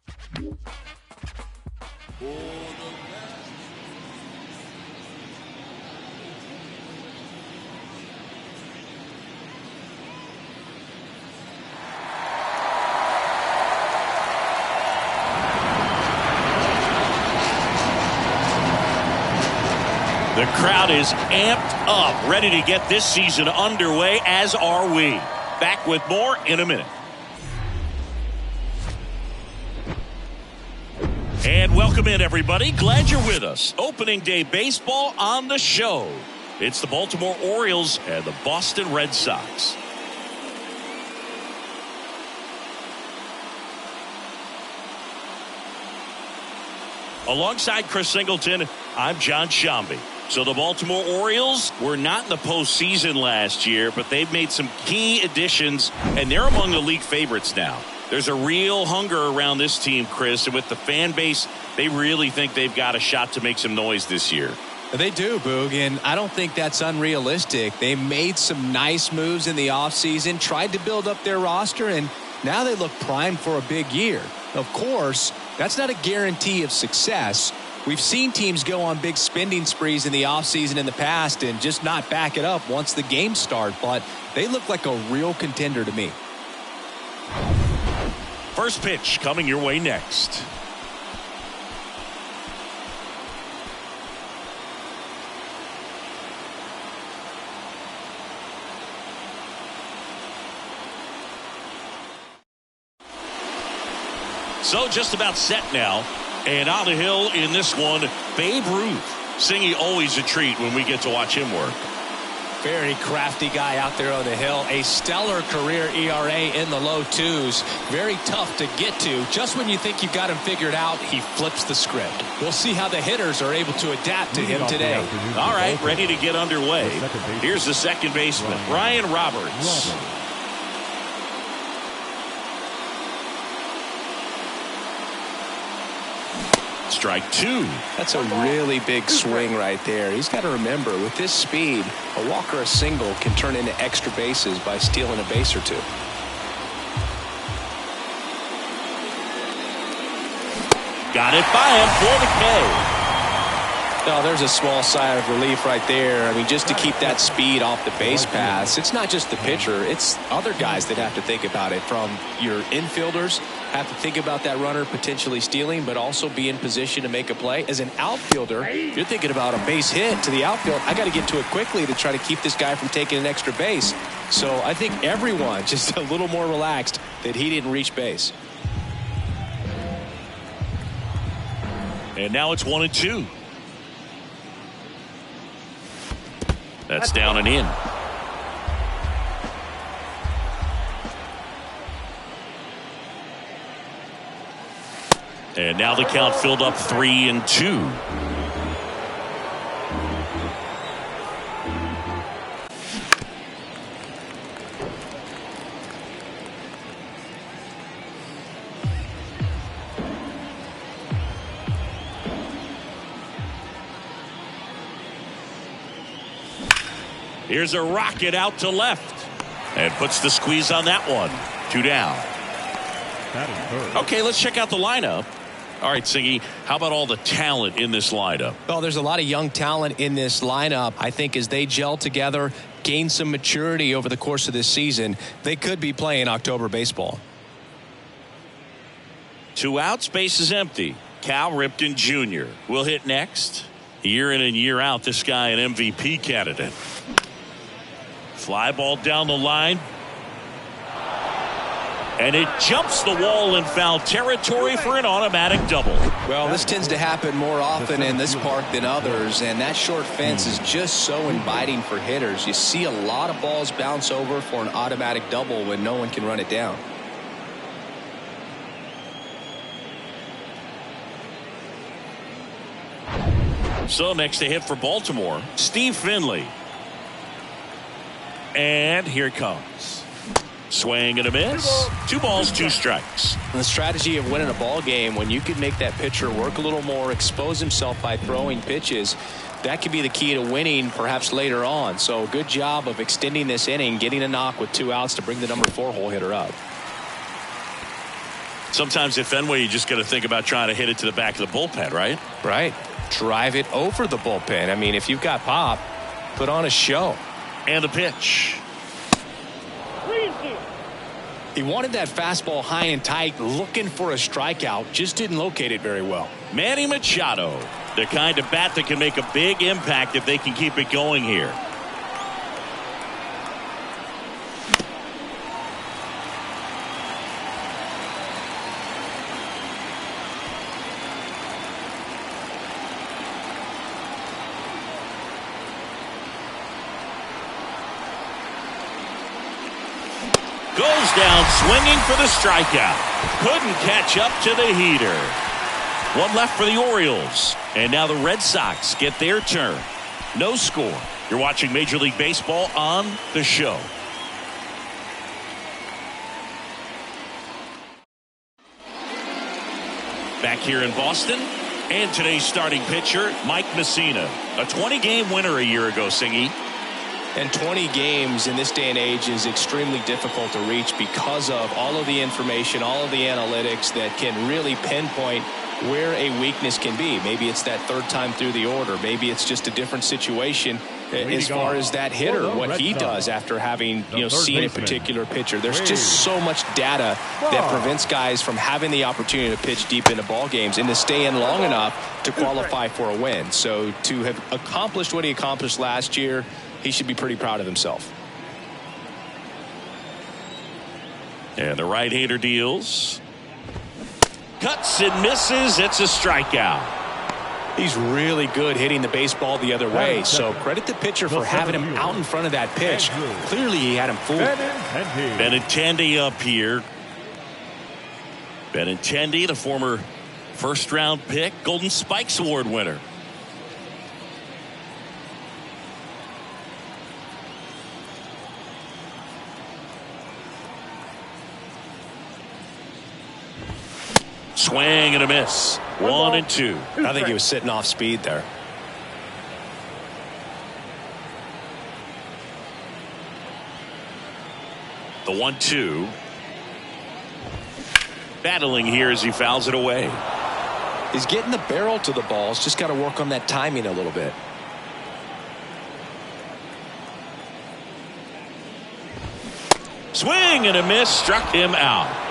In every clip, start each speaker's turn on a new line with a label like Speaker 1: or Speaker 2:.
Speaker 1: The crowd is amped up, ready to get this season underway, as are we. Back with more in a minute. And welcome in, everybody. Glad you're with us. Opening day baseball on the show. It's the Baltimore Orioles and the Boston Red Sox. Alongside Chris Singleton, I'm John Shambi. So the Baltimore Orioles were not in the postseason last year, but they've made some key additions, and they're among the league favorites now. There's a real hunger around this team, Chris, and with the fan base, they really think they've got a shot to make some noise this year.
Speaker 2: They do, Boog, and I don't think that's unrealistic. They made some nice moves in the offseason, tried to build up their roster, and now they look primed for a big year. Of course, that's not a guarantee of success. We've seen teams go on big spending sprees in the offseason in the past and just not back it up once the games start, but they look like a real contender to me.
Speaker 1: First pitch coming your way next. So just about set now. And on the hill in this one, Babe Ruth. Singy, always a treat when we get to watch him work.
Speaker 2: Very crafty guy out there on the hill. A stellar career ERA in the low twos. Very tough to get to. Just when you think you've got him figured out, he flips the script. We'll see how the hitters are able to adapt to him today.
Speaker 1: All right, ready to get underway. Here's the second baseman, Ryan Roberts. Strike two.
Speaker 2: That's a really big swing right there. He's got to remember, with this speed, a walk or a single can turn into extra bases by stealing a base or two.
Speaker 1: Got it by him for the K.
Speaker 2: Oh, there's a small sigh of relief right there. I mean, just to keep that speed off the base paths. It's not just the pitcher. It's other guys that have to think about it. From your infielders have to think about that runner potentially stealing, but also be in position to make a play. As an outfielder, you're thinking about a base hit to the outfield. I got to get to it quickly to try to keep this guy from taking an extra base. So I think everyone just a little more relaxed that he didn't reach base.
Speaker 1: And now it's 1-2. That's down and in. And now the count filled up 3-2. Here's a rocket out to left and puts the squeeze on that one. 2 down. Okay, let's check out the lineup. All right, Singy, how about all the talent in this lineup?
Speaker 2: Well, there's a lot of young talent in this lineup. I think as they gel together, gain some maturity over the course of this season, they could be playing October baseball.
Speaker 1: 2 outs, base is empty. Cal Ripken Jr. will hit next. Year in and year out, this guy an MVP candidate. Fly ball down the line. And it jumps the wall in foul territory for an automatic double.
Speaker 2: Well, this tends to happen more often in this park than others, and that short fence is just so inviting for hitters. You see a lot of balls bounce over for an automatic double when no one can run it down.
Speaker 1: So next to hit for Baltimore, Steve Finley. And here it comes. Swing and a miss. 2 balls, 2 strikes.
Speaker 2: The strategy of winning a ball game, when you can make that pitcher work a little more, expose himself by throwing pitches, that could be the key to winning perhaps later on. So good job of extending this inning, getting a knock with 2 outs to bring the number 4 hole hitter up.
Speaker 1: Sometimes at Fenway, you just got to think about trying to hit it to the back of the bullpen, right?
Speaker 2: Right. Drive it over the bullpen. I mean, if you've got pop, put on a show.
Speaker 1: And the pitch.
Speaker 2: He wanted that fastball high and tight, looking for a strikeout, just didn't locate it very well.
Speaker 1: Manny Machado, the kind of bat that can make a big impact if they can keep it going here. Goes down swinging for the strikeout. Couldn't catch up to the heater. One left for the Orioles. And now the Red Sox get their turn. No score. You're watching Major League Baseball on The Show. Back here in Boston. And today's starting pitcher, Mike Mussina. A 20-game winner a year ago, Singy.
Speaker 2: And 20 games in this day and age is extremely difficult to reach because of all of the information, all of the analytics that can really pinpoint where a weakness can be. Maybe it's that third time through the order. Maybe it's just a different situation as far as that hitter, what he does after having seen a particular pitcher. There's just so much data that prevents guys from having the opportunity to pitch deep into ball games and to stay in long enough to qualify for a win. So to have accomplished what he accomplished last year, he should be pretty proud of himself.
Speaker 1: And the right-hander deals. Cuts and misses. It's a strikeout.
Speaker 2: He's really good hitting the baseball the other way. So credit the pitcher for having him out in front of that pitch. Clearly he had him fooled.
Speaker 1: Benintendi up here. Benintendi, the former first-round pick, Golden Spikes Award winner. Swing and a miss. 1-2.
Speaker 2: I think he was sitting off speed there.
Speaker 1: The 1-2. Battling here as he fouls it away.
Speaker 2: He's getting the barrel to the balls. Just got to work on that timing a little bit.
Speaker 1: Swing and a miss. Struck him out.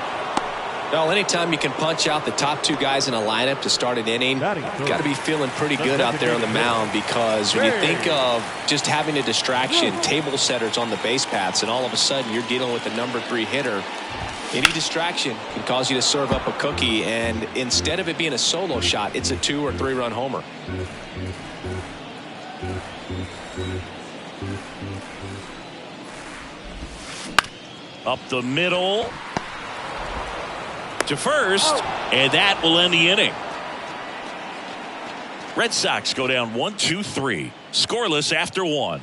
Speaker 2: Well, anytime you can punch out the top two guys in a lineup to start an inning, you've got to be feeling pretty good out there on the mound, because when you think of just having a distraction, table setters on the base paths, and all of a sudden you're dealing with the number 3 hitter, any distraction can cause you to serve up a cookie, and instead of it being a solo shot, it's a 2 or 3 run homer.
Speaker 1: Up the middle to first, and that will end the inning. Red Sox go down 1-2-3, scoreless after 1.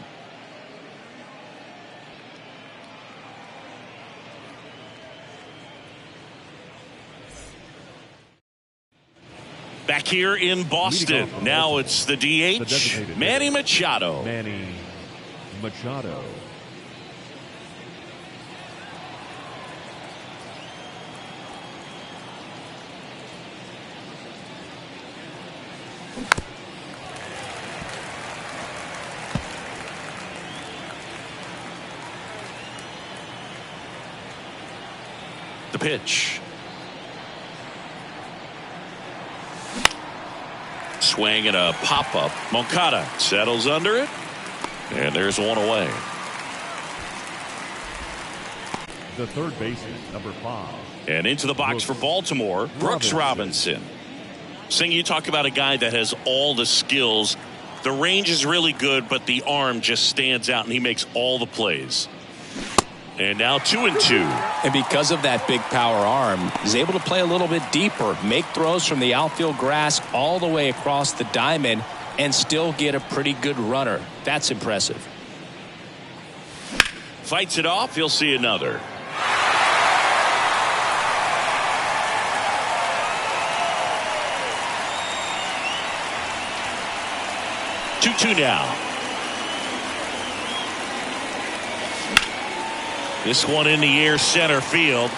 Speaker 1: Back here in Boston, now it's the DH, Manny Machado.
Speaker 3: Manny Machado.
Speaker 1: The pitch. Swing and a pop-up. Moncada settles under it. And there's one away.
Speaker 3: The third baseman, number 5.
Speaker 1: And into the box for Baltimore, Brooks Robinson. Sing, you talk about a guy that has all the skills. The range is really good, but the arm just stands out, and he makes all the plays. And now 2-2.
Speaker 2: And because of that big power arm, he's able to play a little bit deeper, make throws from the outfield grass all the way across the diamond, and still get a pretty good runner. That's impressive.
Speaker 1: Fights it off. He'll see another. Two now. This one in the air, center field.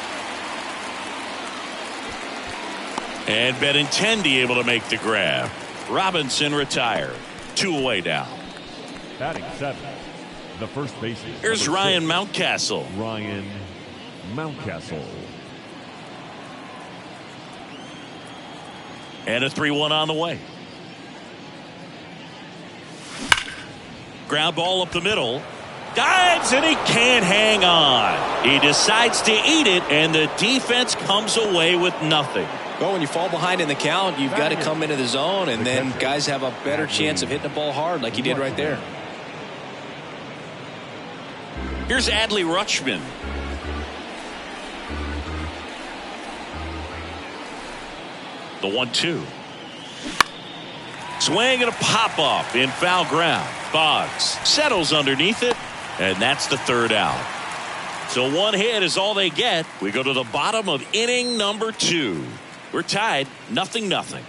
Speaker 1: And Benintendi able to make the grab. Robinson retired. 2 away now.
Speaker 3: Batting 7th, the first baseman.
Speaker 1: Here's Ryan Mountcastle.
Speaker 3: Ryan Mountcastle.
Speaker 1: And a 3-1 on the way. Ground ball up the middle. Dives and he can't hang on. He decides to eat it and the defense comes away with nothing.
Speaker 2: Well, when you fall behind in the count, you've got to come into the zone, and then guys have a better chance of hitting the ball hard like he did right there.
Speaker 1: Here's Adley Rutschman. The 1-2. Swing and a pop-up in foul ground. Boggs settles underneath it, and that's the 3rd out. So 1 hit is all they get. We go to the bottom of inning number 2. We're tied 0-0.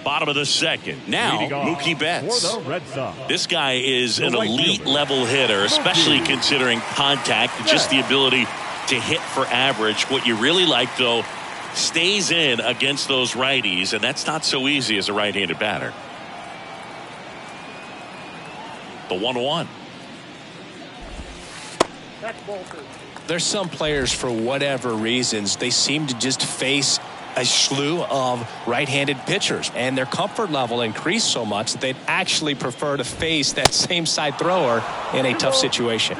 Speaker 1: Bottom of the 2nd. Now Mookie Betts.
Speaker 3: For the Red Sox.
Speaker 1: This guy is an elite level hitter, especially considering contact and just the ability to hit for average. What you really like, though, stays in against those righties, and that's not so easy as a right-handed batter. The 1-1.
Speaker 2: There's some players, for whatever reasons, they seem to just face a slew of right-handed pitchers, and their comfort level increased so much that they'd actually prefer to face that same side thrower in a tough situation.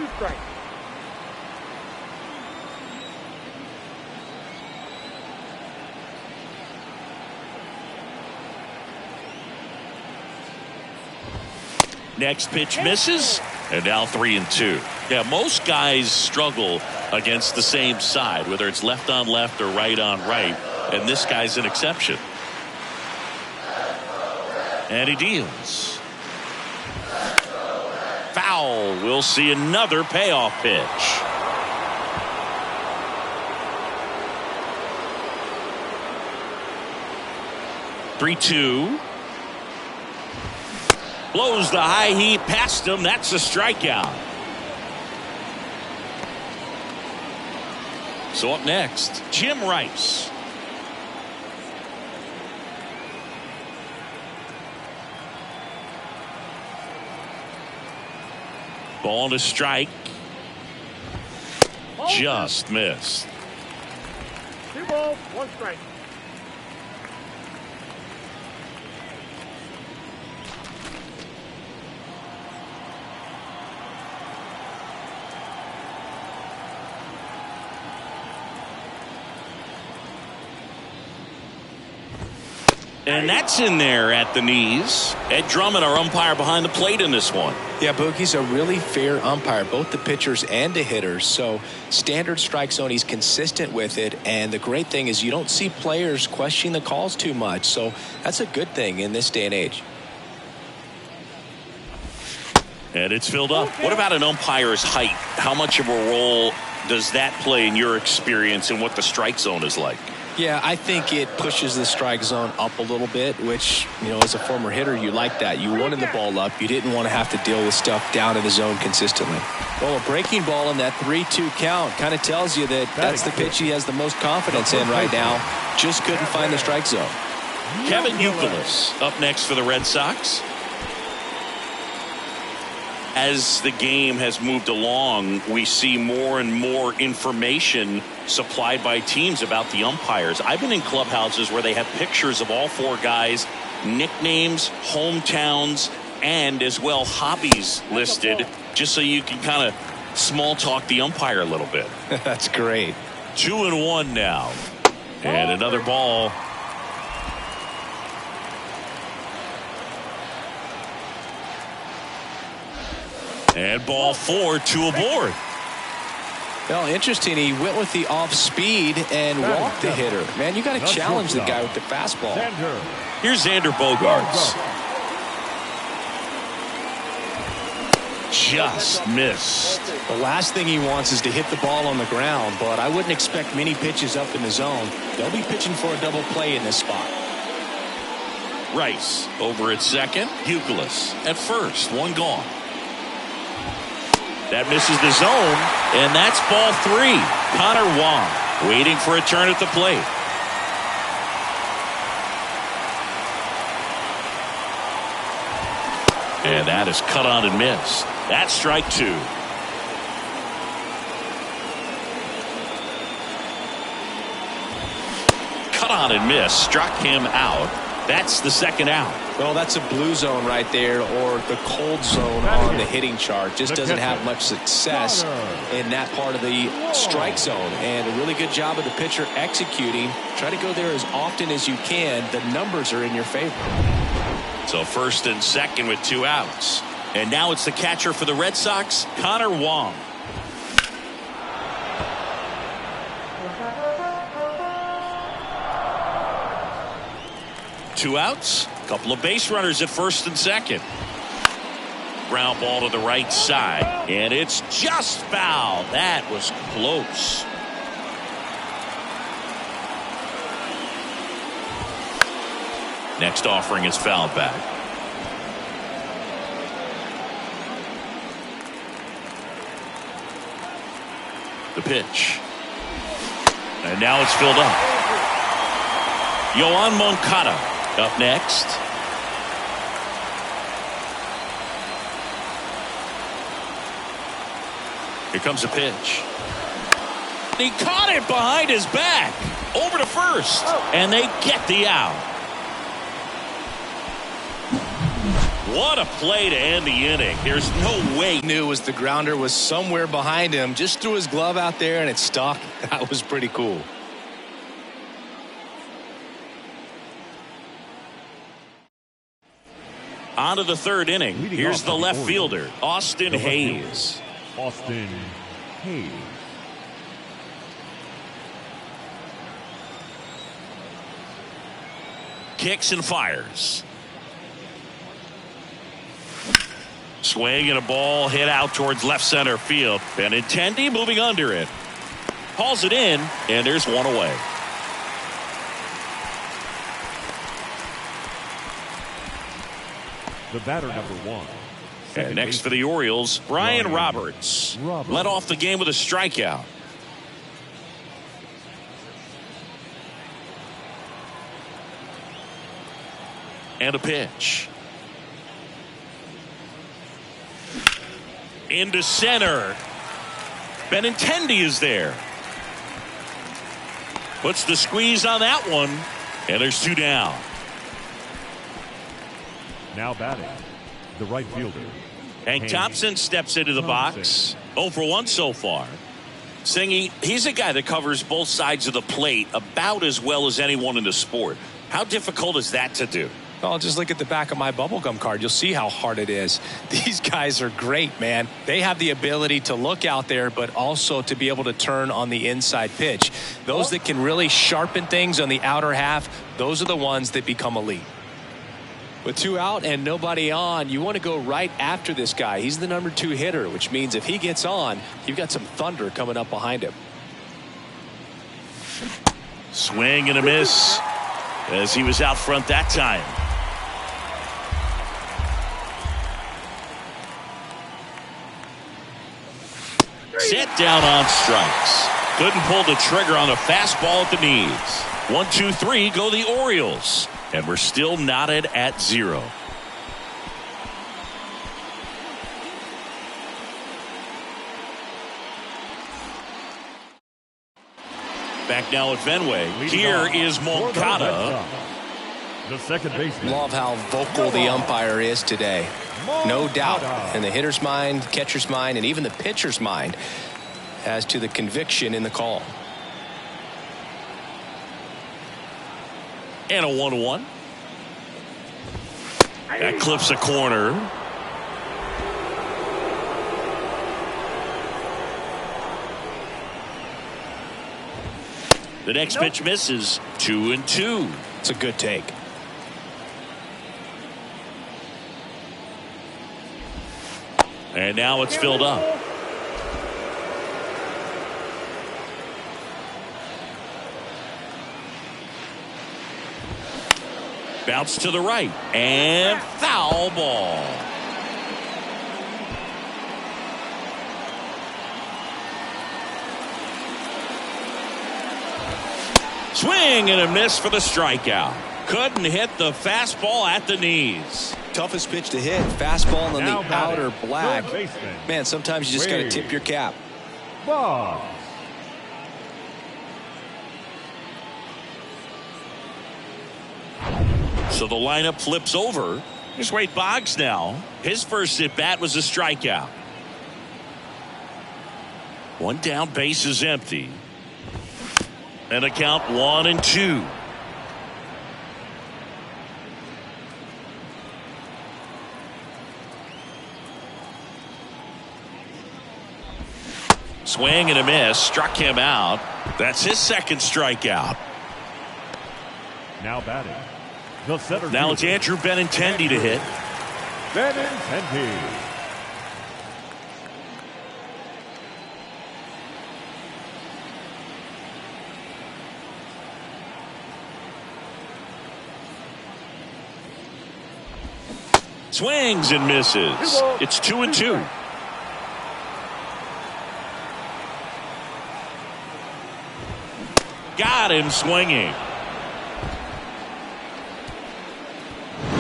Speaker 1: Next pitch misses, and now 3-2. Yeah, most guys struggle against the same side, whether it's left on left or right on right, and this guy's an exception. And he deals. Foul. We'll see another payoff pitch. Three-two. Blows the high heat past him. That's a strikeout. So up next, Jim Rice. Ball to strike. Just missed.
Speaker 4: 2 balls, 1 strike.
Speaker 1: And that's in there at the knees. Ed Drummond, our umpire behind the plate in this one.
Speaker 2: Yeah, Boogie's a really fair umpire, both the pitchers and the hitters. So standard strike zone, he's consistent with it. And the great thing is you don't see players questioning the calls too much. So that's a good thing in this day and age.
Speaker 1: And it's filled up. What about an umpire's height? How much of a role does that play in your experience and what the strike zone is like?
Speaker 2: Yeah, I think it pushes the strike zone up a little bit, which, you know, as a former hitter, you like that. You wanted the ball up. You didn't want to have to deal with stuff down in the zone consistently. Well, a breaking ball in that 3-2 count kind of tells you that that's the pitch he has the most confidence in right now. Just couldn't find the strike zone.
Speaker 1: Kevin Youkilis up next for the Red Sox. As the game has moved along, we see more and more information supplied by teams about the umpires. I've been in clubhouses where they have pictures of all 4 guys, nicknames, hometowns, and as well hobbies listed, just so you can kind of small talk the umpire a little bit.
Speaker 2: That's great.
Speaker 1: 2-1 now. And another ball. And ball 4, 2 aboard.
Speaker 2: Well, interesting. He went with the off speed and walked the hitter. Man, you got to challenge the guy with the fastball.
Speaker 1: Here's Xander Bogaerts. Just missed.
Speaker 2: The last thing he wants is to hit the ball on the ground, but I wouldn't expect many pitches up in the zone. They'll be pitching for a double play in this spot.
Speaker 1: Rice over at second. Youkilis at first. 1 gone. That misses the zone, and that's ball 3. Connor Wong Waiting for a turn at the plate. And that is cut on and missed. That's strike two. Cut on and missed. Struck him out. That's the second out.
Speaker 2: Well, that's a blue zone right there, or the cold zone on the hitting chart. Just doesn't have much success in that part of the strike zone. And a really good job of the pitcher executing. Try to go there as often as you can. The numbers are in your favor.
Speaker 1: So first and second with 2 outs. And now it's the catcher for the Red Sox, Connor Wong. Two outs, a couple of base runners at first and second. Ground ball to the right side, and it's just foul. That was close. Next offering is fouled back. The pitch. And now it's filled up. Yoan Moncada up next. Here comes a pitch. He caught it behind his back. Over to first. And they get the out. What a play to end the inning. There's no way.
Speaker 2: Knew was the grounder was somewhere behind him. Just threw his glove out there and it stuck. That was pretty cool.
Speaker 1: On to the third inning. Here's the left fielder, Austin Hayes.
Speaker 3: Austin Hayes.
Speaker 1: Kicks and fires. Swing and a ball hit out towards left center field. Benintendi moving under it. Hauls it in, and there's one away.
Speaker 3: The batter, number 1.
Speaker 1: And next for the Orioles, Brian Roberts. Led off the game with a strikeout. And a pitch. Into center. Benintendi is there. Puts the squeeze on that one. And there's 2 down.
Speaker 3: Now batting, the right fielder.
Speaker 1: Hank Thompson steps into the box. 0 for 1 so far. Singy, he's a guy that covers both sides of the plate about as well as anyone in the sport. How difficult is that to do?
Speaker 2: Well, just look at the back of my bubblegum card. You'll see how hard it is. These guys are great, man. They have the ability to look out there, but also to be able to turn on the inside pitch. Those that can really sharpen things on the outer half, those are the ones that become elite. With 2 out and nobody on, you want to go right after this guy. He's the number 2 hitter, which means if he gets on, you've got some thunder coming up behind him.
Speaker 1: Swing and a miss as he was out front that time. Set down on strikes. Couldn't pull the trigger on a fastball at the knees. 1, 2, 3 go the Orioles. And we're still knotted at 0. Back now at Fenway. Here is Moncada.
Speaker 3: The second baseman.
Speaker 2: Love how vocal the umpire is today. No doubt in the hitter's mind, catcher's mind, and even the pitcher's mind as to the conviction in the call.
Speaker 1: And a 1-1. That clips a corner. The next pitch misses. 2-2.
Speaker 2: It's a good take.
Speaker 1: And now it's filled up. Bounce to the right. And foul ball. Swing and a miss for the strikeout. Couldn't hit the fastball at the knees.
Speaker 2: Toughest pitch to hit. Fastball on the outer black.
Speaker 3: baseman.
Speaker 2: Man, sometimes you just got to tip your cap.
Speaker 3: Boggs.
Speaker 1: So the lineup flips over. Here's Wade Boggs now. His first at bat was a strikeout. One down, base is empty. And a count 1-2. Swing and a miss, struck him out. That's his second strikeout.
Speaker 3: Now batting. The center
Speaker 1: Now it's
Speaker 3: fielder.
Speaker 1: Andrew Benintendi to hit.
Speaker 3: Benintendi.
Speaker 1: Swings and misses. It's 2-2. Got him swinging.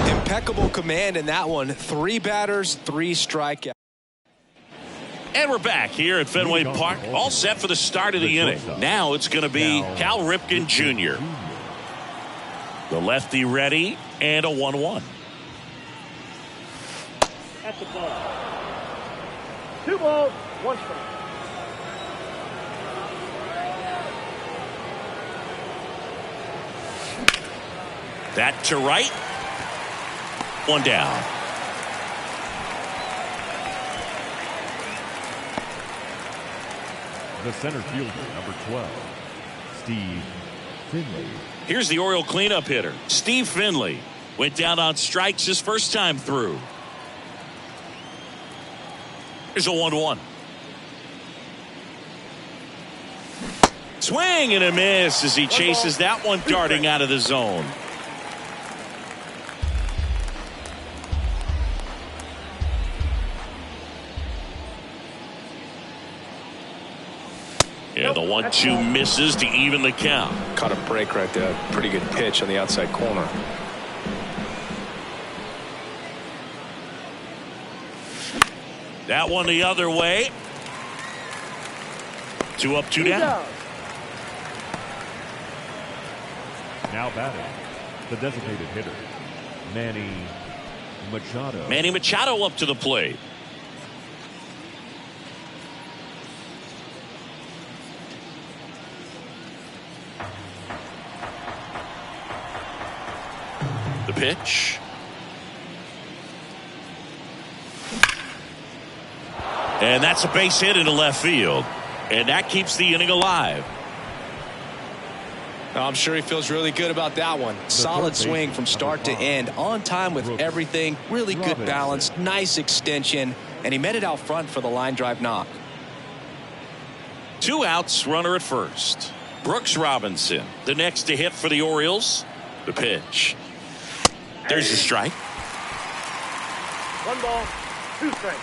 Speaker 2: Impeccable command in that one. 3 batters, 3 strikeouts.
Speaker 1: And we're back here at Fenway Park, all set for the start of the inning. Now it's going to be Cal Ripken Jr. The lefty ready, and a 1-1.
Speaker 4: At the ball. 2 balls, 1 strike.
Speaker 1: That to right. 1 down.
Speaker 3: The center fielder, number 12, Steve Finley.
Speaker 1: Here's the Oriole cleanup hitter, Steve Finley. Went down on strikes his first time through. Here's a 1-1. Swing and a miss as he chases that one darting out of the zone. And the 1-2 misses to even the count.
Speaker 2: Caught a break right there. Pretty good pitch on the outside corner.
Speaker 1: That one the other way. 2 up, 2 down.
Speaker 3: Now batting. The designated hitter, Manny Machado.
Speaker 1: Manny Machado up to the plate. The pitch. And that's a base hit into left field. And that keeps the inning alive.
Speaker 2: I'm sure he feels really good about that one. Solid swing from start to end. On time with everything. Really good balance. Nice extension. And he met it out front for the line drive knock.
Speaker 1: 2 outs, runner at first. Brooks Robinson, the next to hit for the Orioles. The pitch. There's a strike.
Speaker 4: 1 ball, 2 strikes.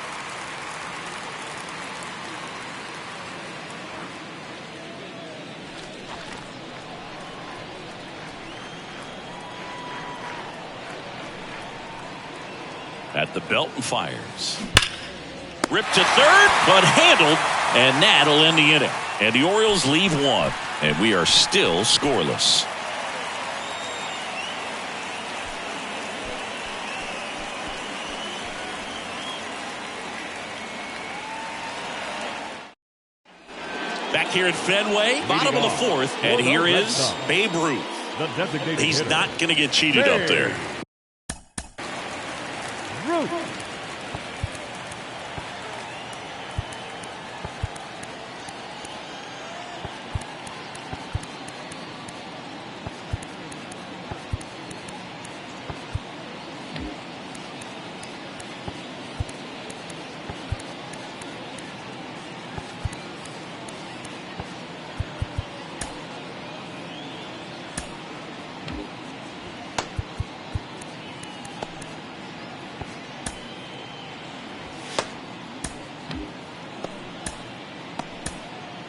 Speaker 1: At the belt and fires. Ripped to third, but handled, and that'll end the inning. And the Orioles leave 1, and we are still scoreless. Back here at Fenway, bottom of the 4th, and here is Babe Ruth. He's not going to get cheated up there.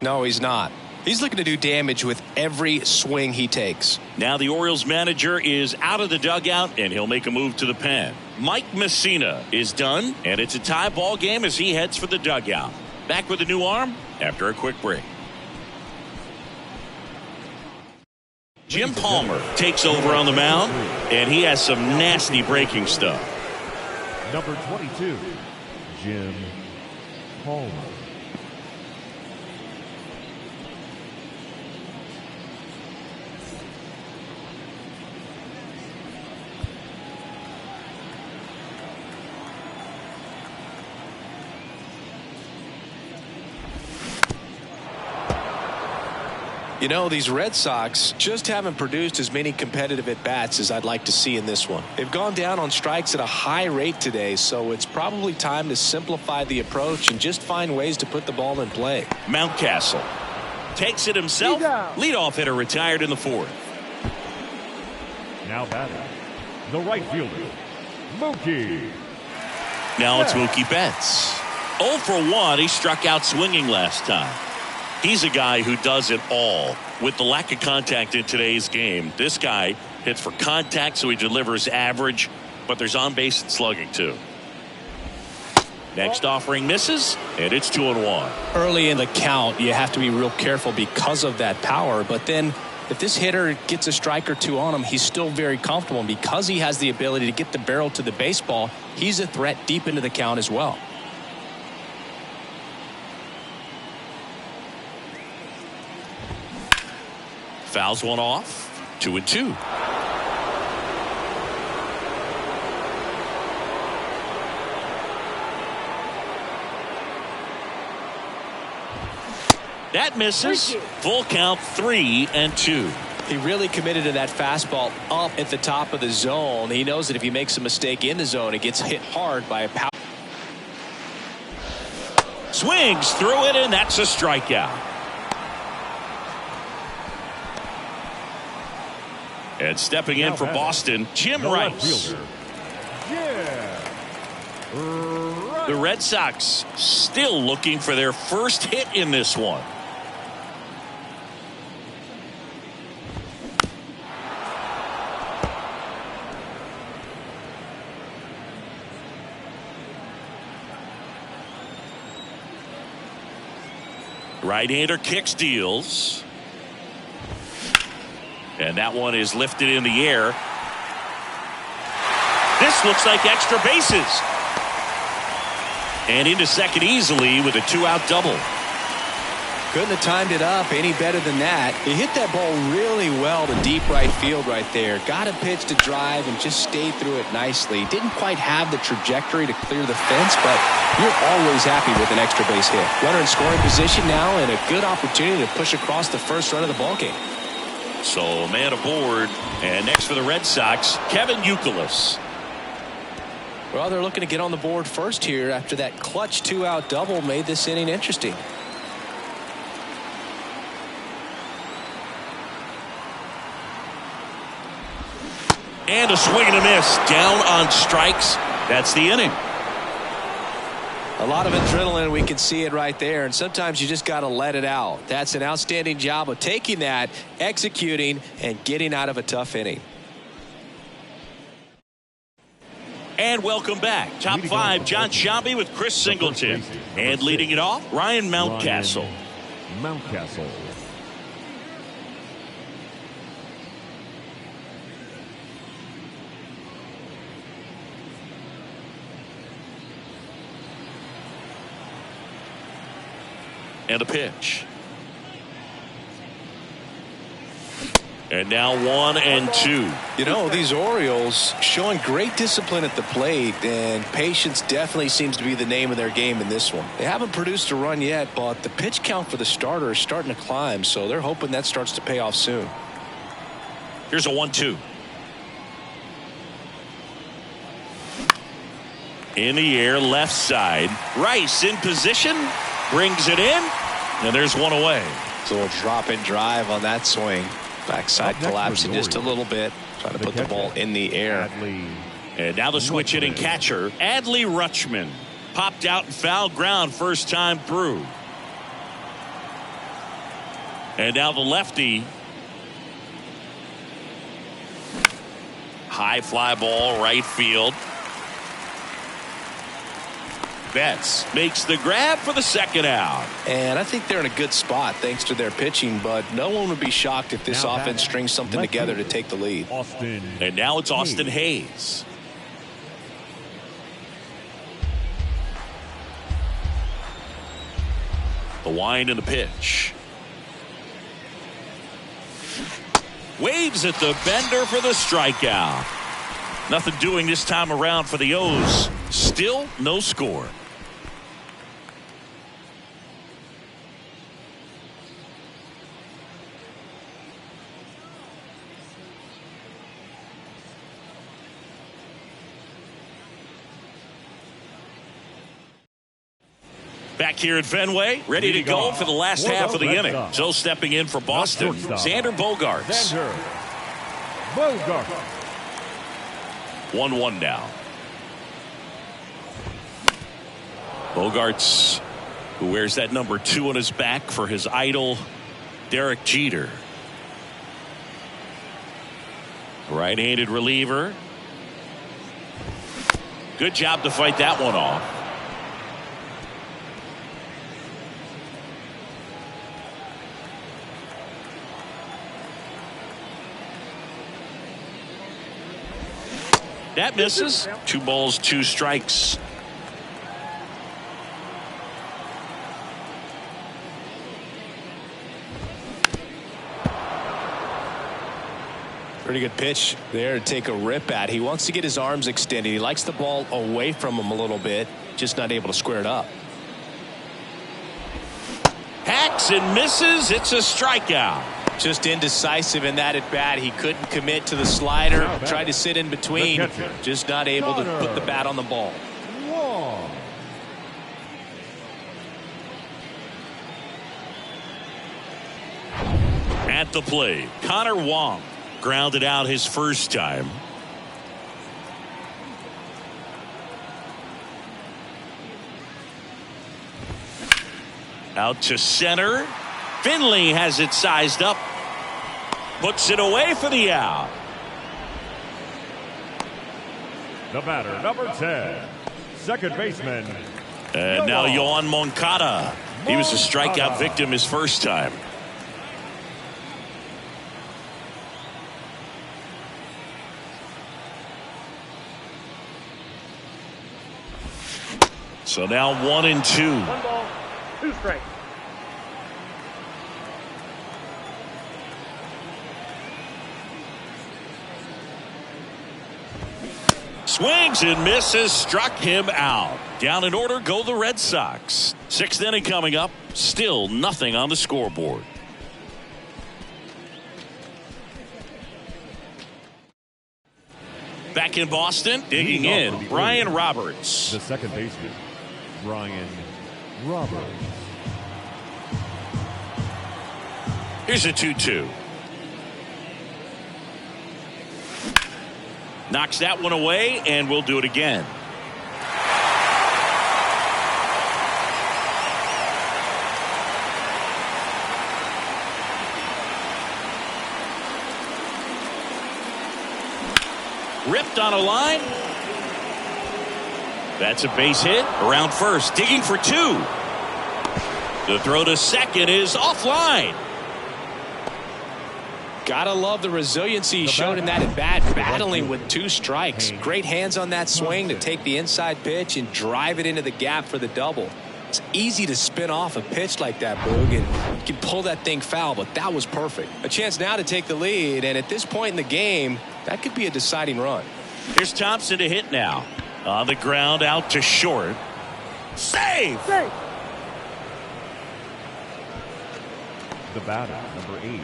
Speaker 2: No, he's not. He's looking to do damage with every swing he takes.
Speaker 1: Now the Orioles manager is out of the dugout, and he'll make a move to the pen. Mike Messina is done, and it's a tie ball game as he heads for the dugout. Back with a new arm after a quick break. Jim Palmer takes over on the mound, and he has some nasty breaking stuff.
Speaker 3: Number 22, Jim Palmer.
Speaker 2: You know, these Red Sox just haven't produced as many competitive at-bats as I'd like to see in this one. They've gone down on strikes at a high rate today, so it's probably time to simplify the approach and just find ways to put the ball in play.
Speaker 1: Mountcastle takes it himself. Leadoff hitter retired in the fourth.
Speaker 3: Now batting, the right fielder, Mookie.
Speaker 1: Now it's Mookie Betts. 0 for 1. He struck out swinging last time. He's a guy who does it all. With the lack of contact in today's game, this guy hits for contact, so he delivers average, but there's on-base and slugging too. Next offering misses, and it's 2-1.
Speaker 2: Early in the count, you have to be real careful because of that power, but then if this hitter gets a strike or two on him, he's still very comfortable, and because he has the ability to get the barrel to the baseball, he's a threat deep into the count as well.
Speaker 1: Fouls one off. 2-2. That misses. Full count, 3-2.
Speaker 2: He really committed to that fastball up at the top of the zone. He knows that if he makes a mistake in the zone, it gets hit hard by a power.
Speaker 1: Swings through it, and that's a strikeout. And stepping in for Boston, Jim Rice. The Red Sox still looking for their first hit in this one. Right-hander kicks, deals. And that one is lifted in the air. This looks like extra bases. And into second easily with a 2-out double.
Speaker 2: Couldn't have timed it up any better than that. He hit that ball really well to deep right field right there. Got a pitch to drive and just stayed through it nicely. Didn't quite have the trajectory to clear the fence, but you're always happy with an extra base hit. Runner in scoring position now and a good opportunity to push across the first run of the ballgame.
Speaker 1: So a man aboard, and next for the Red Sox, Kevin Youkilis.
Speaker 2: Well, they're looking to get on the board first here after that clutch 2-out double made this inning interesting.
Speaker 1: And a swing and a miss, down on strikes. That's the inning.
Speaker 2: A lot of adrenaline, we can see it right there, and sometimes you just got to let it out. That's an outstanding job of taking that, executing, and getting out of a tough inning.
Speaker 1: And welcome back. Top 5, John Sciambi with Chris Singleton. And leading it off, Ryan Mountcastle.
Speaker 3: Mountcastle.
Speaker 1: And a pitch. And now 1-2.
Speaker 2: You know, these Orioles showing great discipline at the plate, and patience definitely seems to be the name of their game in this one. They haven't produced a run yet, but the pitch count for the starter is starting to climb, so they're hoping that starts to pay off soon.
Speaker 1: Here's a 1-2. In the air, left side. Rice in position, brings it in, and there's one away.
Speaker 2: So a little drop and drive on that swing. Backside collapsing just a little bit, trying to put the ball in the air.
Speaker 1: And now the switch hitting catcher, Adley Rutschman, popped out in foul ground first time through. And now the lefty. High fly ball, right field. Betts makes the grab for the second out.
Speaker 2: And I think they're in a good spot thanks to their pitching, but no one would be shocked if this offense strings something together to take the lead.
Speaker 1: And now it's Austin Hayes. The wind and the pitch. Waves at the bender for the strikeout. Nothing doing this time around for the O's. Still no score. Back here at Fenway, ready to go for the last half of the inning. So stepping in for Boston, Xander Bogaerts. 1-1 now. Bogaerts, who wears that number 2 on his back for his idol, Derek Jeter. Right-handed reliever. Good job to fight that one off. That misses. 2 balls, 2 strikes.
Speaker 2: Pretty good pitch there to take a rip at. He wants to get his arms extended. He likes the ball away from him a little bit, just not able to square it up.
Speaker 1: Hacks and misses. It's a strikeout.
Speaker 2: Just indecisive in that at bat. He couldn't commit to the slider. Tried to sit in between. Just not able to put the bat on the ball.
Speaker 1: At the plate, Connor Wong grounded out his first time. Out to center. Finley has it sized up. Puts it away for the out.
Speaker 3: The batter, number 10, second baseman.
Speaker 1: And now Yoan Moncada. He was a strikeout victim his first time. So now 1-2.
Speaker 4: 1 ball, 2 strikes.
Speaker 1: Swings and misses, struck him out. Down in order go the Red Sox. 6th inning coming up. Still nothing on the scoreboard. Back in Boston, digging in, Brian Roberts.
Speaker 3: The second baseman, Brian Roberts.
Speaker 1: Here's a 2-2. Knocks that one away, and we'll do it again. Ripped on a line. That's a base hit. Around first, digging for 2. The throw to second is offline.
Speaker 2: Gotta love the resiliency he showed in that at bat, battling with 2 strikes. Great hands on that swing to take the inside pitch and drive it into the gap for the double. It's easy to spin off a pitch like that, Boog, and you can pull that thing foul, but that was perfect. A chance now to take the lead, and at this point in the game, that could be a deciding run.
Speaker 1: Here's Thompson to hit now. On the ground, out to short. Save!
Speaker 3: The batter, number 8,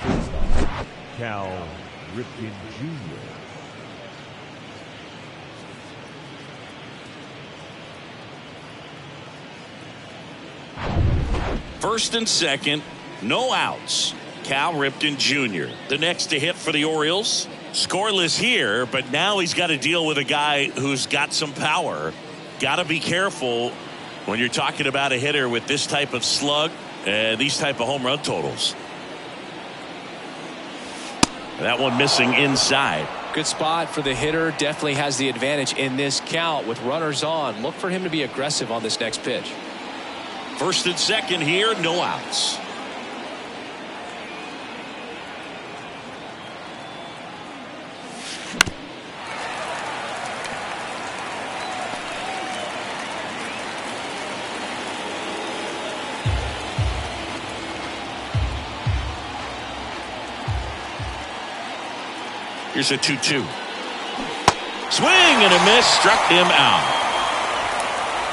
Speaker 3: shortstop, Cal Ripken Jr.
Speaker 1: First and second, no outs. Cal Ripken Jr. The next to hit for the Orioles. Scoreless here, but now he's got to deal with a guy who's got some power. Got to be careful when you're talking about a hitter with this type of slug these type of home run totals. That one missing inside.
Speaker 2: Good spot for the hitter. Definitely has the advantage in this count with runners on. Look for him to be aggressive on this next pitch.
Speaker 1: First and second here, no outs. Here's a 2-2. Swing and a miss, struck him out.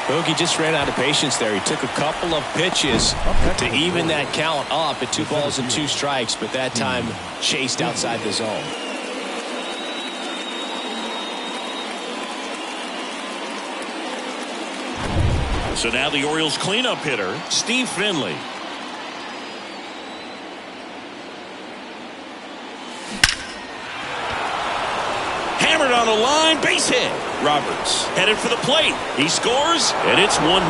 Speaker 2: Bogey just ran out of patience there. He took a couple of pitches to even that count up at 2 balls and 2 strikes, but that time chased outside the zone.
Speaker 1: So now the Orioles cleanup hitter, Steve Finley. Hammered on the line, base hit. Roberts headed for the plate. He scores, and it's 1-0.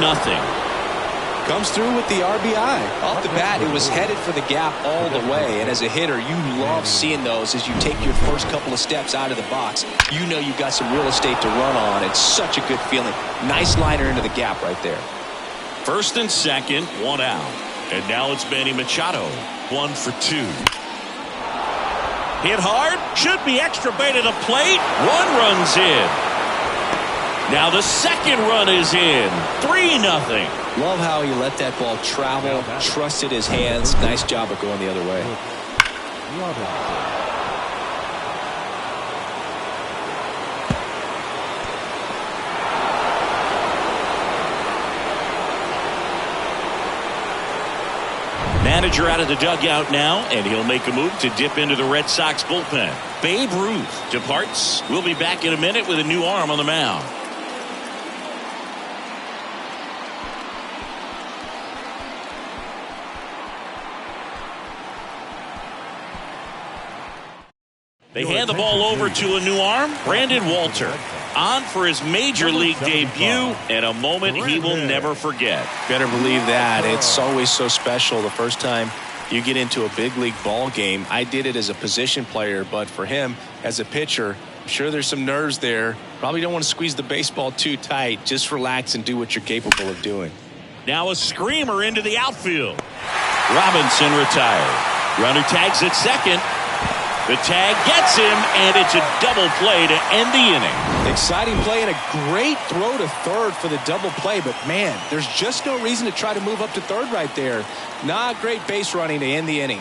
Speaker 2: Comes through with the RBI. Off the bat, it was headed for the gap all the way. And as a hitter, you love seeing those as you take your first couple of steps out of the box. You know you've got some real estate to run on. It's such a good feeling. Nice liner into the gap right there.
Speaker 1: First and second, 1 out. And now it's Manny Machado, 1 for 2. Hit hard, should be extra bait at the plate. 1 run's in. Now the second run is in. 3-0.
Speaker 2: Love how he let that ball travel, trusted his hands. Nice job of going the other way.
Speaker 1: Manager out of the dugout now, and he'll make a move to dip into the Red Sox bullpen. Babe Ruth departs. We'll be back in a minute with a new arm on the mound. They hand the ball over to a new arm, Brandon Walter, on for his major league debut, and a moment he will never forget.
Speaker 2: Better believe that. It's always so special the first time you get into a big league ball game. I did it as a position player, but for him as a pitcher, I'm sure there's some nerves there. Probably don't want to squeeze the baseball too tight. Just relax and do what you're capable of doing.
Speaker 1: Now a screamer into the outfield. Robinson retired. Runner tags at second. The tag gets him, and it's a double play to end the inning.
Speaker 2: Exciting play and a great throw to third for the double play, but man, there's just no reason to try to move up to third right there. Not great base running to end the inning.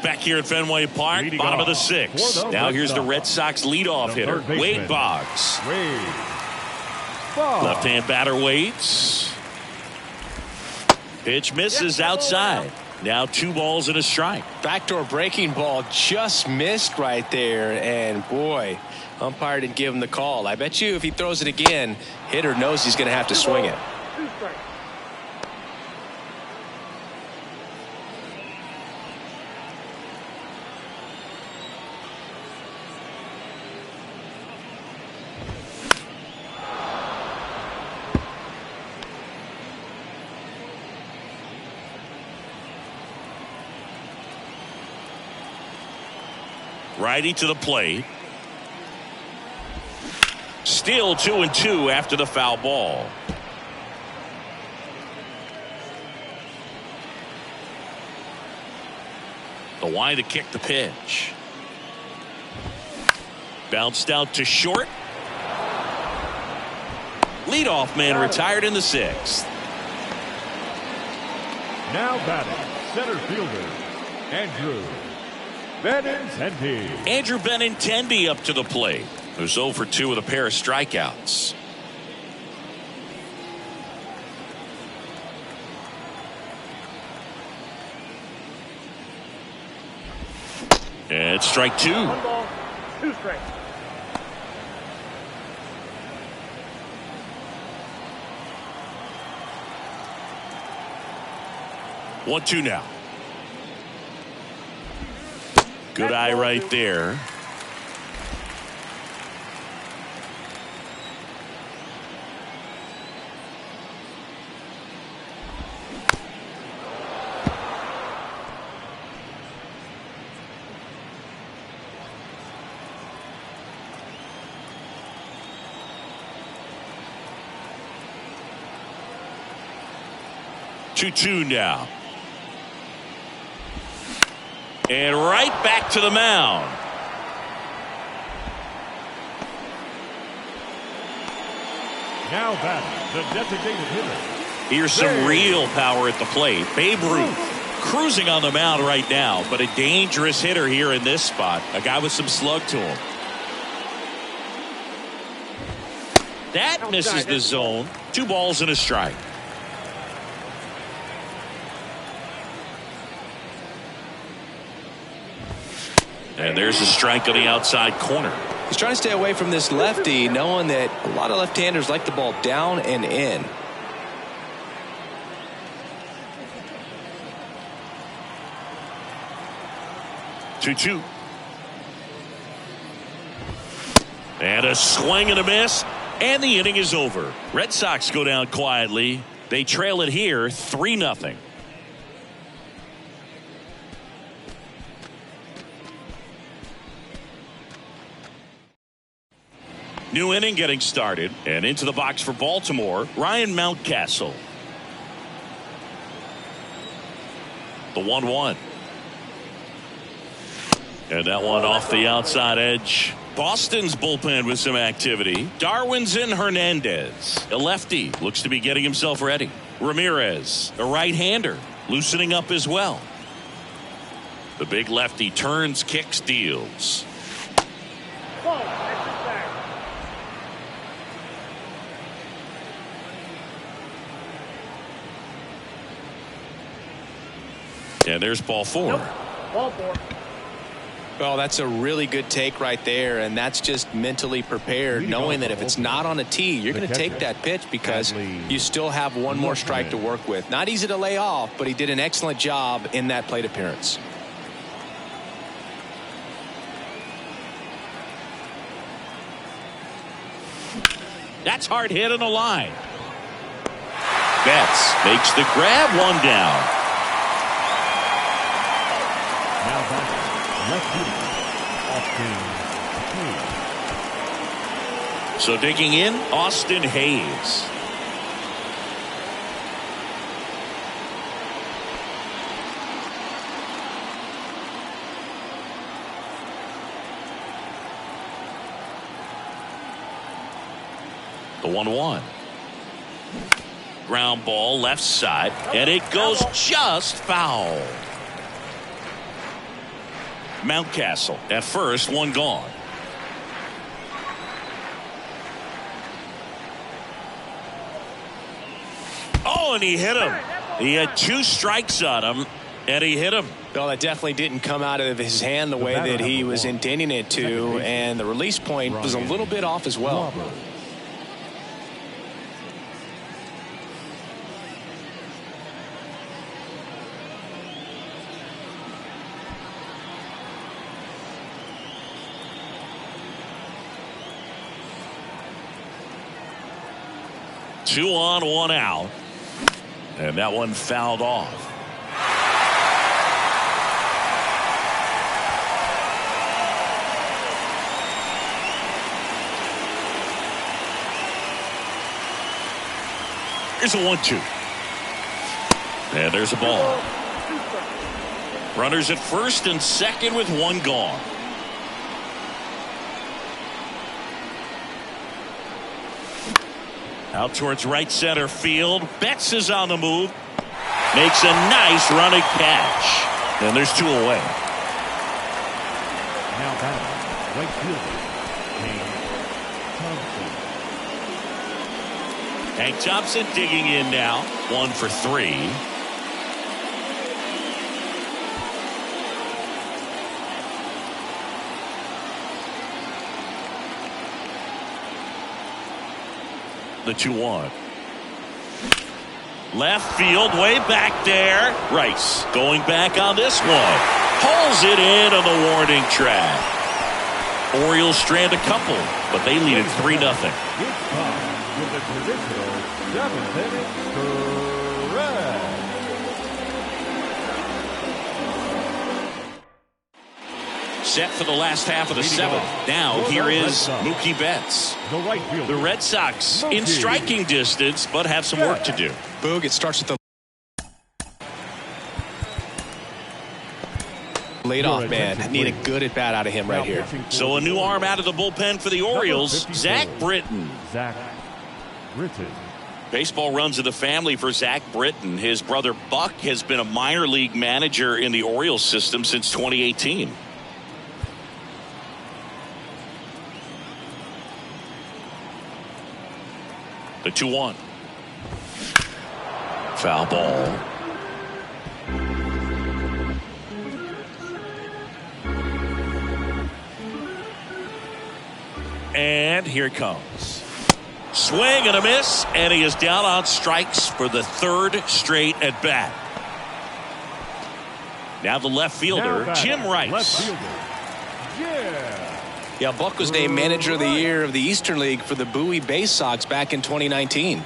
Speaker 1: Back here at Fenway Park, bottom of the 6th. Now here's the Red Sox leadoff hitter, Wade Boggs. Left-hand batter waits. Pitch misses outside. Now 2 balls and a strike.
Speaker 2: Backdoor breaking ball just missed right there. And boy, umpire didn't give him the call. I bet you if he throws it again, hitter knows he's going to have to swing it.
Speaker 1: Righty to the plate. Still 2-2 after the foul ball. The line to kick the pitch. Bounced out to short. Leadoff man retired in the 6th.
Speaker 3: Now batting, center fielder, Andrew Benintendi.
Speaker 1: Andrew Benintendi up to the plate, who's 0 for 2 with a pair of strikeouts. And strike 2.
Speaker 4: 1 ball, 2 strikes.
Speaker 1: One, 2 now. Good eye right there. 2-2 now. And right back to the mound.
Speaker 3: Now batting, the designated hitter.
Speaker 1: Here's some real power at the plate. Babe Ruth cruising on the mound right now, but a dangerous hitter here in this spot. A guy with some slug to him. That misses the zone. 2 balls and a strike. And there's a strike on the outside corner.
Speaker 2: He's trying to stay away from this lefty, knowing that a lot of left-handers like the ball down and in.
Speaker 1: Two. And a swing and a miss. And the inning is over. Red Sox go down quietly. They trail it here 3-0. New inning getting started, and into the box for Baltimore, Ryan Mountcastle. The 1-1. And that one off the outside edge. Boston's bullpen with some activity. Darwinzon Hernandez, a lefty, looks to be getting himself ready. Ramirez, a right-hander, loosening up as well. The big lefty turns, kicks, deals. And there's ball 4.
Speaker 4: Ball 4.
Speaker 2: Well, that's a really good take right there, and that's just mentally prepared, knowing that if it's not on a tee, you're going to take that pitch because you still have one more strike to work with. Not easy to lay off, but he did an excellent job in that plate appearance.
Speaker 1: That's hard hit on the line. Betts makes the grab, 1 down.
Speaker 3: Now batting, left fielder, Austin Hayes.
Speaker 1: So digging in, Austin Hayes. The 1-1. Ground ball left side, and it goes just foul. Mountcastle at first, 1 gone. Oh, and he hit him. He had 2 strikes on him, and he hit him.
Speaker 2: Well, that definitely didn't come out of his hand the way that he was intending it to, and the release point was a little bit off as well.
Speaker 1: 2 on, 1 out. And that one fouled off. Here's a 1-2. And there's a ball. Runners at first and second with 1 gone. Out towards right center field. Betts is on the move. Makes a nice running catch. And there's 2 away.
Speaker 3: Now batting, right fielder,
Speaker 1: Hank Thompson digging in now. 1 for 3. The 2-1. Left field, way back there. Rice going back on this one. Pulls it in on the warning track. Orioles strand a couple, but they lead it 3-0.
Speaker 3: It's time with the traditional 7-inning stretch.
Speaker 1: Set for the last half of the 7th. Now here is Mookie Betts. The Red Sox in striking distance, but have some work to do.
Speaker 2: Boog, it starts with the Leadoff man. Need a good at bat out of him right here.
Speaker 1: So a new arm out of the bullpen for the Orioles, Zach Britton.
Speaker 3: Zach Britton.
Speaker 1: Baseball runs in the family for Zach Britton. His brother Buck has been a minor league manager in the Orioles system since 2018. The 2-1. Foul ball. And here it comes. Swing and a miss, and he is down on strikes for the third straight at bat. Now the left fielder, Jim Rice.
Speaker 3: Left fielder.
Speaker 2: Yeah, Buck was named Manager of the Year of the Eastern League for the Bowie Bay Sox back in 2019.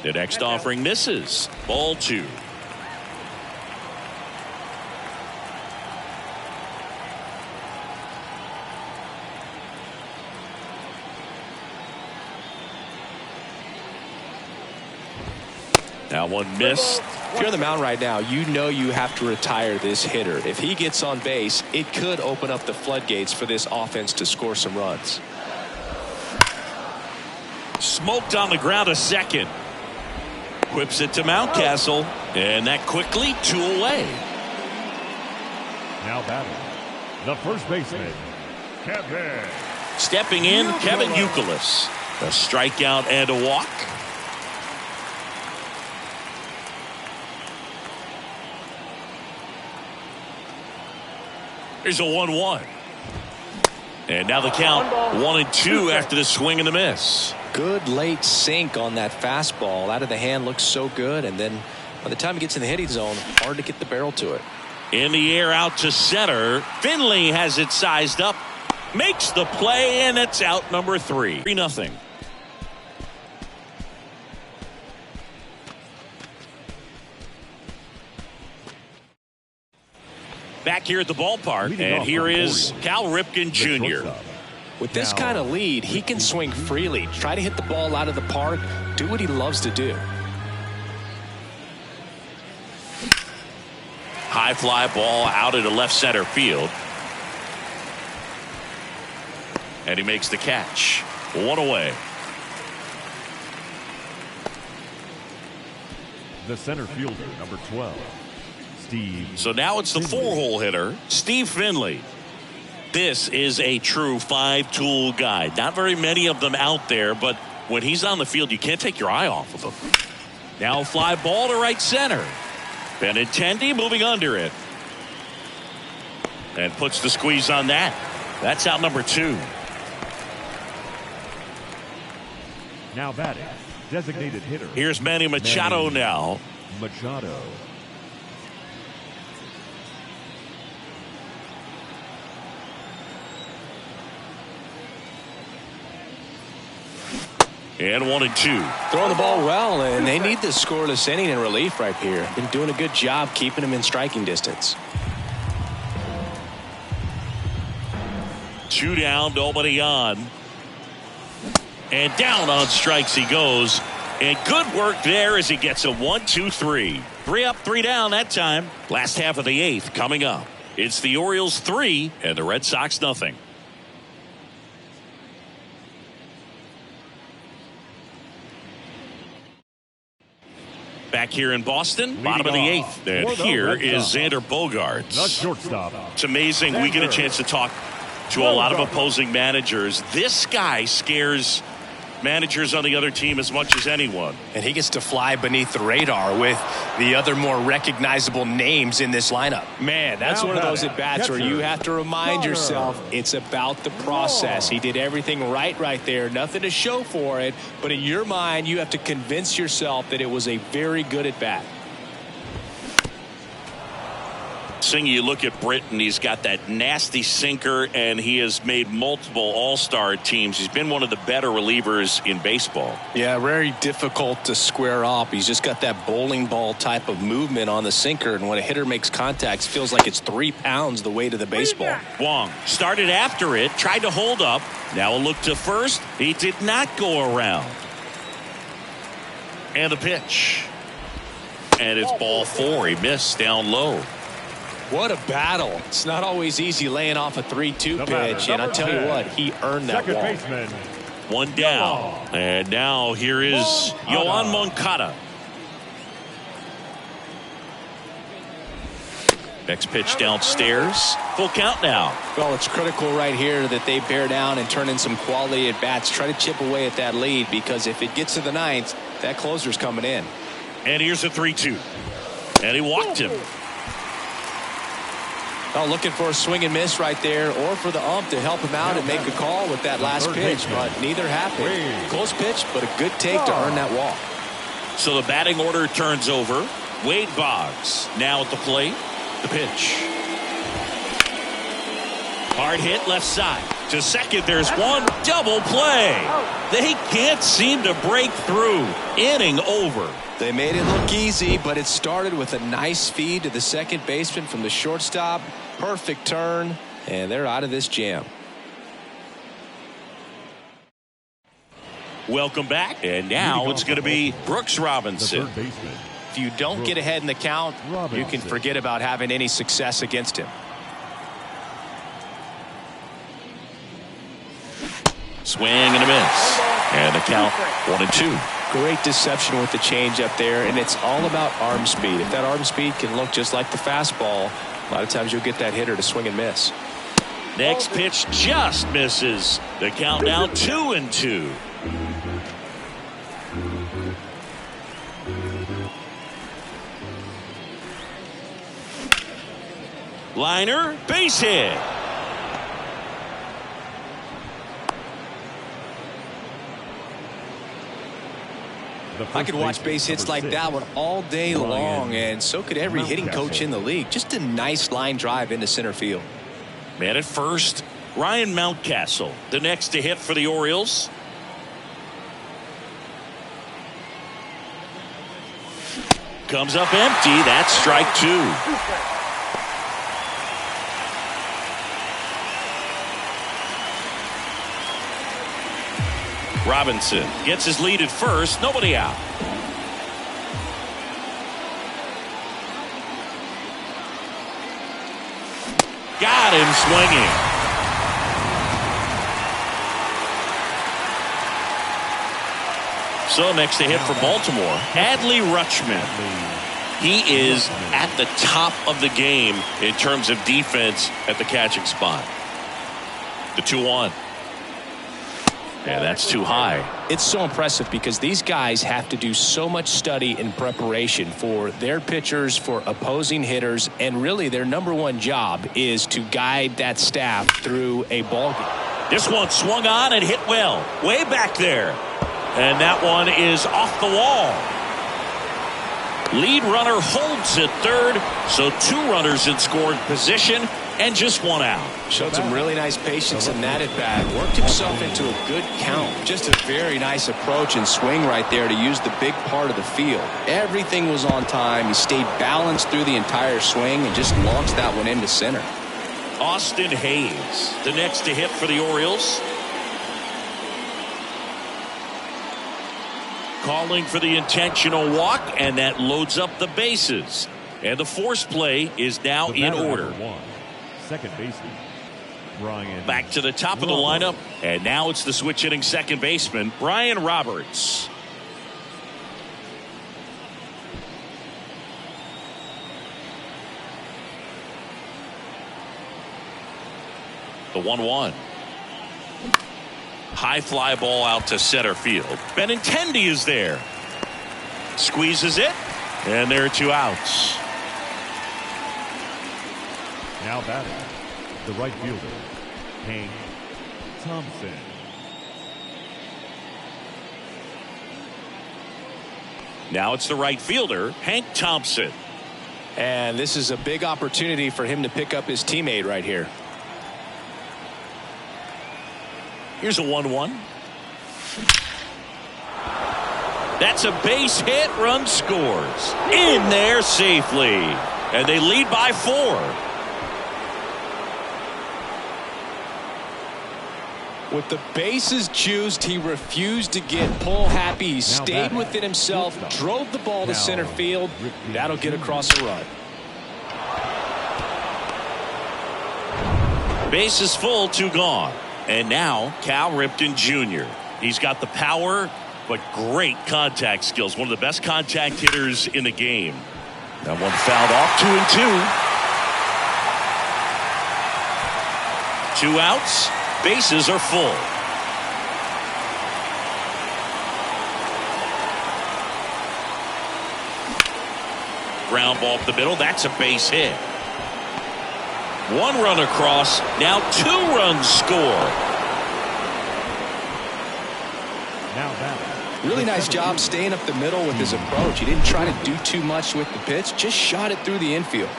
Speaker 1: The next offering misses. Ball 2. Now one missed.
Speaker 2: If you're on the mound right now, you know you have to retire this hitter. If he gets on base, it could open up the floodgates for this offense to score some runs.
Speaker 1: Smoked on the ground a second. Whips it to Mountcastle, and that quickly 2 away.
Speaker 3: Now batting, the first baseman, Kevin.
Speaker 1: Stepping in, Kevin Youkilis. A strikeout and a walk. Here's a 1-1. And now the count 1-2 after the swing and the miss.
Speaker 2: Good late sink on that fastball. Out of the hand looks so good, and then by the time he gets in the hitting zone, hard to get the barrel to it.
Speaker 1: In the air out to center. Finley has it sized up. Makes the play, and it's out number 3. 3-0. Back here at the ballpark, and here is Cal Ripken Jr.
Speaker 2: With this kind of lead, he can swing freely, try to hit the ball out of the park, do what he loves to do.
Speaker 1: High fly ball out into left center field. And he makes the catch. 1 away.
Speaker 3: The center fielder, number 12. Steve.
Speaker 1: So now it's the 4-hole hitter, Steve Finley. This is a true 5-tool guy. Not very many of them out there, but when he's on the field, you can't take your eye off of him. Now fly ball to right center. Benintendi moving under it. And puts the squeeze on that. That's out number 2.
Speaker 3: Now batting, designated hitter.
Speaker 1: Here's Manny Machado now.
Speaker 3: Machado.
Speaker 1: And 1-2.
Speaker 2: Throwing the ball well, and they need this scoreless inning in relief right here. Been doing a good job keeping him in striking distance.
Speaker 1: 2 down, nobody on. And down on strikes he goes. And good work there as he gets a 1-2-3. 3 up, 3 down that time. Last half of the 8th coming up. It's the Orioles 3 and the Red Sox nothing. Back here in Boston, bottom of the 8th. And here is Xander Bogaerts.
Speaker 3: The shortstop.
Speaker 1: It's amazing we get a chance to talk to a lot of opposing managers. This guy scares managers on the other team as much as anyone.
Speaker 2: And he gets to fly beneath the radar with the other more recognizable names in this lineup. Man, that's one of those at-bats where you have to remind yourself it's about the process. He did everything right there. Nothing to show for it. But in your mind, you have to convince yourself that it was a very good at-bat.
Speaker 1: You look at Britton, he's got that nasty sinker, and he has made multiple all-star teams. He's been one of the better relievers in baseball.
Speaker 2: Yeah, very difficult to square up. He's just got that bowling ball type of movement on the sinker, and when a hitter makes contact, it feels like it's 3 pounds the weight of the baseball.
Speaker 1: Wong started after it, tried to hold up. Now a look to first. He did not go around. And the pitch. And it's ball 4. He missed down low.
Speaker 2: What a battle. It's not always easy laying off a 3-2 pitch, and I'll tell you what, he earned that walk.
Speaker 3: Baseman.
Speaker 1: One down. And now here is Yoan Moncada. Next pitch downstairs. Full count now.
Speaker 2: Well, it's critical right here that they bear down and turn in some quality at bats. Try to chip away at that lead, because if it gets to the ninth, that closer's coming in.
Speaker 1: And here's a 3-2. And he walked him.
Speaker 2: Oh, looking for a swing and miss right there, or for the ump to help him out and make a call with that last pitch, but neither happened. Close pitch, but a good take to earn that walk.
Speaker 1: So the batting order turns over. Wade Boggs now at the plate. The pitch. Hard hit left side. To second, there's one. Double play. They can't seem to break through. Inning over.
Speaker 2: They made it look easy, but it started with a nice feed to the second baseman from the shortstop. Perfect turn, and they're out of this jam.
Speaker 1: Welcome back, and now it's going to be Brooks Robinson.
Speaker 2: If you don't get ahead in the count, you can forget about having any success against him.
Speaker 1: Swing and a miss. And the count 1-2.
Speaker 2: Great deception with the change up there, and it's all about arm speed. If that arm speed can look just like the fastball, a lot of times you'll get that hitter to swing and miss.
Speaker 1: Next pitch just misses. The count now 2-2. Liner, base hit.
Speaker 2: I could watch base hits like that one all day long, and so could every hitting coach in the league. Just a nice line drive into center field.
Speaker 1: Man at first, Ryan Mountcastle, the next to hit for the Orioles. Comes up empty. That's strike two. Robinson gets his lead at first. Nobody out. Got him swinging. So next to hit for Baltimore, Adley Rutschman. He is at the top of the game in terms of defense at the catching spot. The 2-1. Yeah, that's too high.
Speaker 2: It's so impressive because these guys have to do so much study and preparation for their pitchers, for opposing hitters, and really their number one job is to guide that staff through a ball game.
Speaker 1: This one swung on and hit well, way back there. And that one is off the wall. Lead runner holds at third, so two runners in scoring position and just one out.
Speaker 2: Showed some really nice patience in that at bat. Worked himself into a good count. Just a very nice approach and swing right there to use the big part of the field. Everything was on time. He stayed balanced through the entire swing and just launched that one into center.
Speaker 1: Austin Hayes, the next to hit for the Orioles. Calling for the intentional walk, and that loads up the bases. And the force play is now in order.
Speaker 3: Second baseman, Brian.
Speaker 1: Back to the top of the lineup, and now it's the switch hitting second baseman, Brian Roberts. The 1-1. High fly ball out to center field. Benintendi is there. Squeezes it, and there are two outs.
Speaker 3: Now batting, the right fielder, Hank Thompson.
Speaker 1: Now it's the right fielder, Hank Thompson.
Speaker 2: And this is a big opportunity for him to pick up his teammate right here.
Speaker 1: Here's a 1-1. That's a base hit. Run scores. In there safely. And they lead by 4.
Speaker 2: With the bases juiced, he refused to get pull happy. He stayed within himself, drove the ball to center field. That'll get across a run.
Speaker 1: Base is full, 2 gone. And now Cal Ripken Jr. He's got the power, but great contact skills. One of the best contact hitters in the game. That one fouled off, 2-2. 2 outs. Bases are full. Ground ball up the middle. That's a base hit. 1 run across. Now 2 runs score.
Speaker 2: Really nice job staying up the middle with his approach. He didn't try to do too much with the pitch. Just shot it through the infield.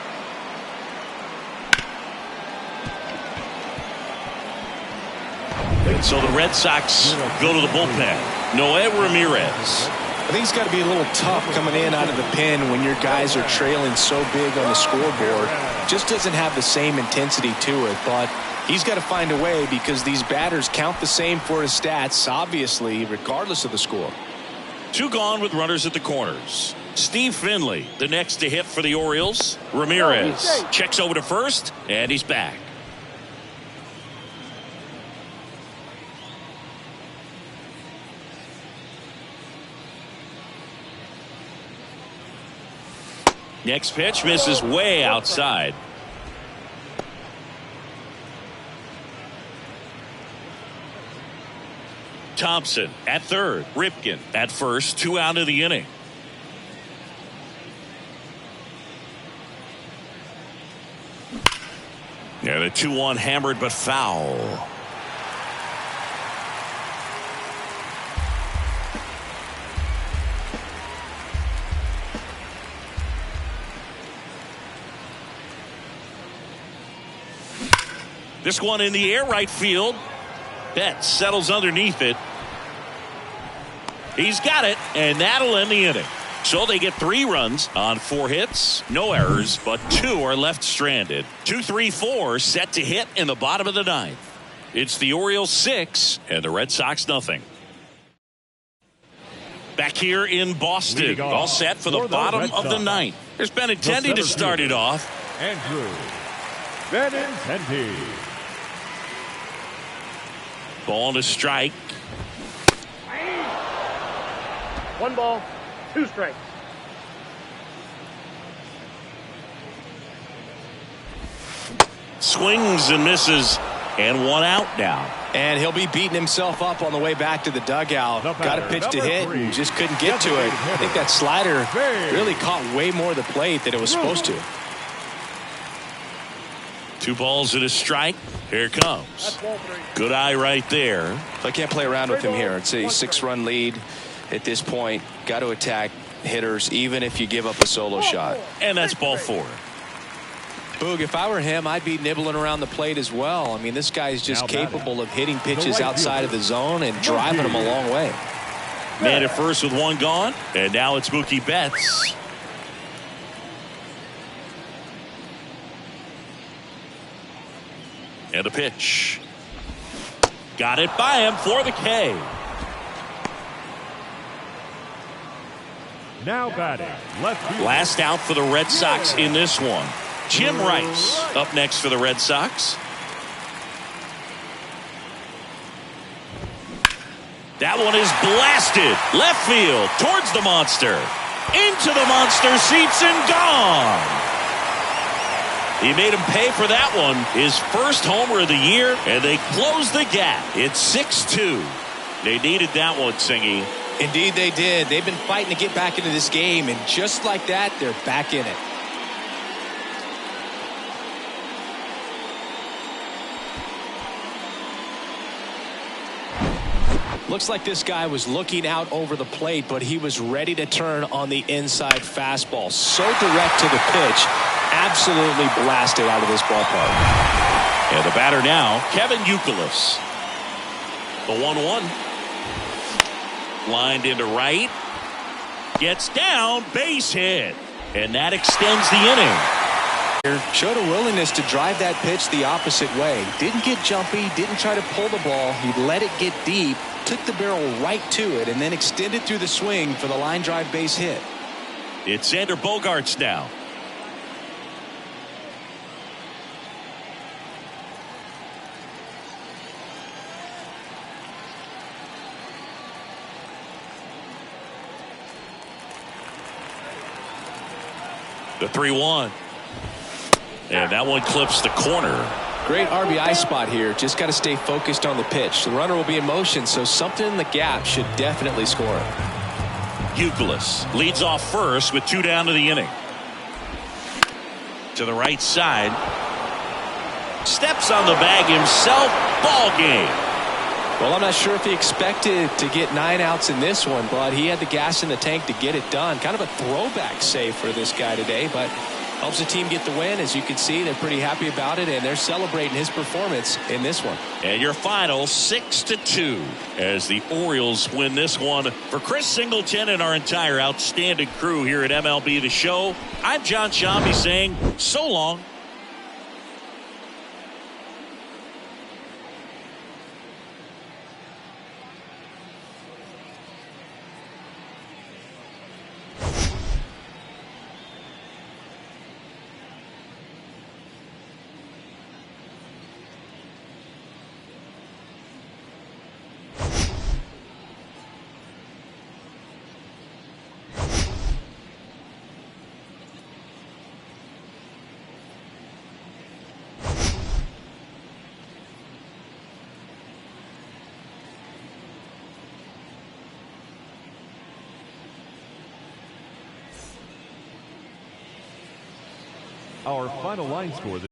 Speaker 1: So the Red Sox go to the bullpen. Noé Ramirez.
Speaker 2: I think it's got to be a little tough coming in out of the pen when your guys are trailing so big on the scoreboard. Just doesn't have the same intensity to it, but he's got to find a way because these batters count the same for his stats, obviously, regardless of the score.
Speaker 1: 2 gone with runners at the corners. Steve Finley, the next to hit for the Orioles. Ramirez checks over to first, and he's back. Next pitch misses way outside. Thompson at third. Ripken at first. 2 out of the inning. Yeah, the 2-1 hammered but foul. This one in the air, right field. Betts settles underneath it. He's got it, and that'll end the inning. So they get 3 runs on 4 hits, no errors, but 2 are left stranded. 2-3-4 set to hit in the bottom of the 9th. It's the Orioles 6 and the Red Sox nothing. Back here in Boston, all set for the bottom of the 9th. There's Benintendi to start it off.
Speaker 3: Andrew Benintendi.
Speaker 1: Ball to strike.
Speaker 4: 1 ball, 2 strikes.
Speaker 1: Swings and misses, and 1 out now.
Speaker 2: And he'll be beating himself up on the way back to the dugout. Got a pitch to hit and just couldn't get to it. I think that slider really caught way more of the plate than it was supposed to.
Speaker 1: 2 balls and a strike. Here it comes. Good eye right there.
Speaker 2: I can't play around with him here. It's a 6-run lead at this point. Got to attack hitters even if you give up a solo shot.
Speaker 1: And that's ball 4.
Speaker 2: Boog, if I were him, I'd be nibbling around the plate as well. I mean, this guy's just capable of hitting pitches outside of the zone and driving them a long way.
Speaker 1: Man at first with 1 gone, and now it's Mookie Betts. And a pitch. Got it by him for the K.
Speaker 3: Now batting left field.
Speaker 1: Last out for the Red Sox in this one. Jim Rice up next for the Red Sox. That one is blasted left field towards the monster. Into the monster seats and gone. He made him pay for that one. His first homer of the year, and they close the gap. It's 6-2. They needed that one, Singy.
Speaker 2: Indeed they did. They've been fighting to get back into this game, and just like that, they're back in it. Looks like this guy was looking out over the plate, but he was ready to turn on the inside fastball. So direct to the pitch. Absolutely blasted out of this ballpark.
Speaker 1: And the batter now, Kevin Youkilis. The 1-1. Lined into right. Gets down, base hit. And that extends the inning.
Speaker 2: Showed a willingness to drive that pitch the opposite way. Didn't get jumpy, didn't try to pull the ball. He let it get deep, took the barrel right to it, and then extended through the swing for the line drive base hit.
Speaker 1: It's Xander Bogaerts now. The 3-1. And that one clips the corner.
Speaker 2: Great RBI spot here. Just got to stay focused on the pitch. The runner will be in motion, so something in the gap should definitely score it.
Speaker 1: Youkilis leads off first with 2 down to the inning. To the right side. Steps on the bag himself. Ball game.
Speaker 2: Well, I'm not sure if he expected to get 9 outs in this one, but he had the gas in the tank to get it done. Kind of a throwback save for this guy today, but helps the team get the win. As you can see, they're pretty happy about it, and they're celebrating his performance in this one.
Speaker 1: And your final 6-2 as the Orioles win this one. For Chris Singleton and our entire outstanding crew here at MLB The Show, I'm John Shambi saying so long.
Speaker 3: Our final line score this